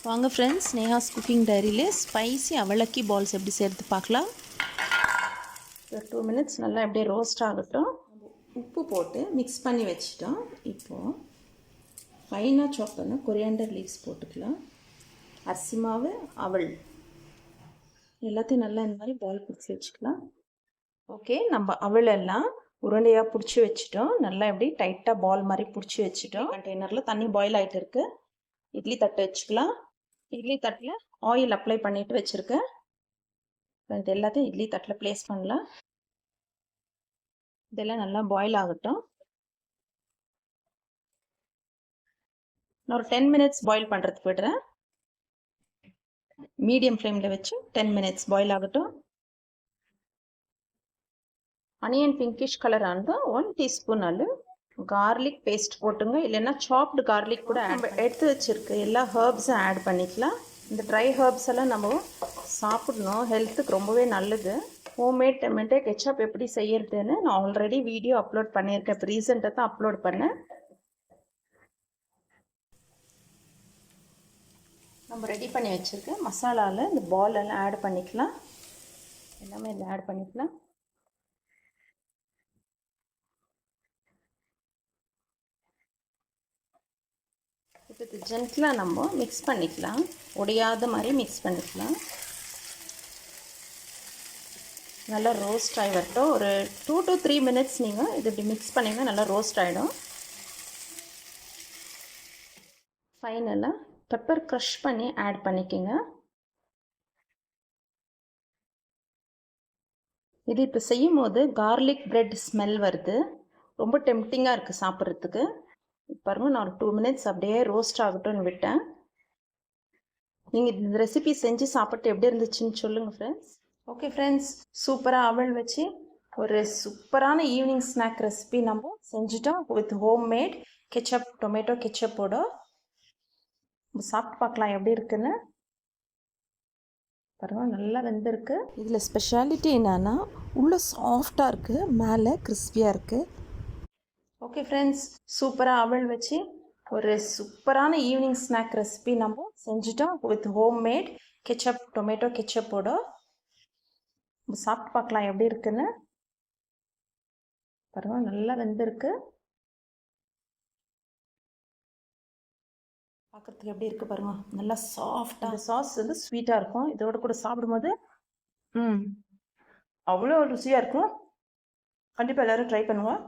வாங்க friends, Neha's cooking டைரியில் spicy avalakki balls எப்படி செய்கிறது பார்க்கலாம். ஒரு 2 மினிட்ஸ் நல்லா அப்படியே ரோஸ்ட் ஆகட்டும். உப்பு போட்டு மிக்ஸ் பண்ணி வச்சிட்டோம். இப்போது ஃபைனாக சாப் பண்ண கொரியாண்டர் லீவ்ஸ் போட்டுக்கலாம். அரிசி மாவு, அவல் எல்லாத்தையும் நல்லா இந்த மாதிரி பால் பிடிச்சி வச்சுக்கலாம். ஓகே, நம்ம அவலெல்லாம் உருண்டையாக பிடிச்சி வச்சுட்டோம். நல்லா எப்படி டைட்டாக பால் மாதிரி பிடிச்சி வச்சுட்டோம். கண்டெய்னரில் தண்ணி பாயில் ஆகிட்டு இருக்கு. இட்லி தட்டு வச்சுக்கலாம். இட்லி தட்டில் ஆயில் அப்ளை பண்ணிட்டு வச்சுருக்கேன். இது எல்லாத்தையும் இட்லி தட்டில் ப்ளேஸ் பண்ணலாம். இதெல்லாம் நல்லா பாயில் ஆகட்டும். நான் ஒரு 10 மினிட்ஸ் பாயில் பண்ணுறதுக்கு விடுறேன். மீடியம் ஃப்ளேமில் வச்சு 10 மினிட்ஸ் பாயில் ஆகட்டும். அனியன் பிங்கிஷ் கலர் ஆனதும் 1 டீஸ்பூன் அளவு கார்லிக் பேஸ்ட் போட்டுங்க. இல்லைன்னா சாப்டு கார்லிக் கூட நம்ம எடுத்து வச்சுருக்கு எல்லா ஹர்ப்ஸும் ஆட் பண்ணிக்கலாம். இந்த ட்ரை ஹர்ப்ஸ் எல்லாம் நம்ம சாப்பிடணும், ஹெல்த்துக்கு ரொம்பவே நல்லது. ஹோம்மேட் டொமேட்டோ கெச்சப் எப்படி செய்யறதுன்னு நான் ஆல்ரெடி வீடியோ அப்லோட் பண்ணியிருக்கேன். இப்போ ரீசெண்டாக தான் அப்லோட் பண்ணேன். நம்ம ரெடி பண்ணி வச்சுருக்கேன் மசாலாவில் இந்த பால் எல்லாம் ஆட் பண்ணிக்கலாம். எல்லாமே இதில் ஆட் பண்ணிக்கலாம். இப்போ இது ஜென்டலாக நம்ம மிக்ஸ் பண்ணிக்கலாம். உடையாத மாதிரி மிக்ஸ் பண்ணிக்கலாம். நல்லா ரோஸ்ட் ஆகி வரட்டும். ஒரு 2 to 3 மினிட்ஸ் நீங்கள் இது இப்படி மிக்ஸ் பண்ணிங்கன்னா நல்லா ரோஸ்ட் ஆகிடும். ஃபைனலாக பெப்பர் க்ரஷ் பண்ணி ஆட் பண்ணிக்கோங்க. இது இப்போ செய்யும் போது கார்லிக் பிரெட் ஸ்மெல் வருது. ரொம்ப டெம்ப்டிங்காக இருக்குது சாப்பிட்றதுக்கு. பாருங்கள், நான் ஒரு 2 மினிட்ஸ் அப்படியே ரோஸ்ட் ஆகட்டும்னு விட்டேன். நீங்கள் இந்த ரெசிபி செஞ்சு சாப்பிட்டு எப்படி இருந்துச்சுன்னு சொல்லுங்கள் ஃப்ரெண்ட்ஸ். ஓகே ஃப்ரெண்ட்ஸ், சூப்பராக அவல் வச்சு ஒரு சூப்பரான ஈவினிங் ஸ்நாக் ரெசிபி நம்ம செஞ்சுட்டோம். வித் ஹோம்மேட் கெச்சப், டொமேட்டோ கெச்சப்போட சாப்பிட்டு பார்க்கலாம் எப்படி இருக்குன்னு. பாருங்கள், நல்லா வெந்திருக்கு. இதில் ஸ்பெஷாலிட்டி என்னன்னா உள்ளே சாஃப்டாக இருக்குது, மேலே கிறிஸ்பியாக இருக்குது. ஓகே ஃப்ரெண்ட்ஸ், சூப்பராக அவல் வச்சு ஒரு சூப்பரான ஈவினிங் ஸ்நாக் ரெசிபி நம்ம செஞ்சுட்டோம். வித் ஹோம்மேட் கெச்சப், டொமேட்டோ கெச்சப்போட சாப்பிட்டு பார்க்கலாம் எப்படி இருக்குன்னு. பாருங்கள், நல்லா வெந்திருக்கு. பார்க்குறதுக்கு எப்படி இருக்குது பாருங்கள், நல்லா சாஃப்டாக. சாஸ் வந்து ஸ்வீட்டாக இருக்கும். இதோட கூட சாப்பிடும்போது அவ்வளோ ருசியாக இருக்கும். கண்டிப்பாக எல்லோரும் ட்ரை பண்ணுவோம்.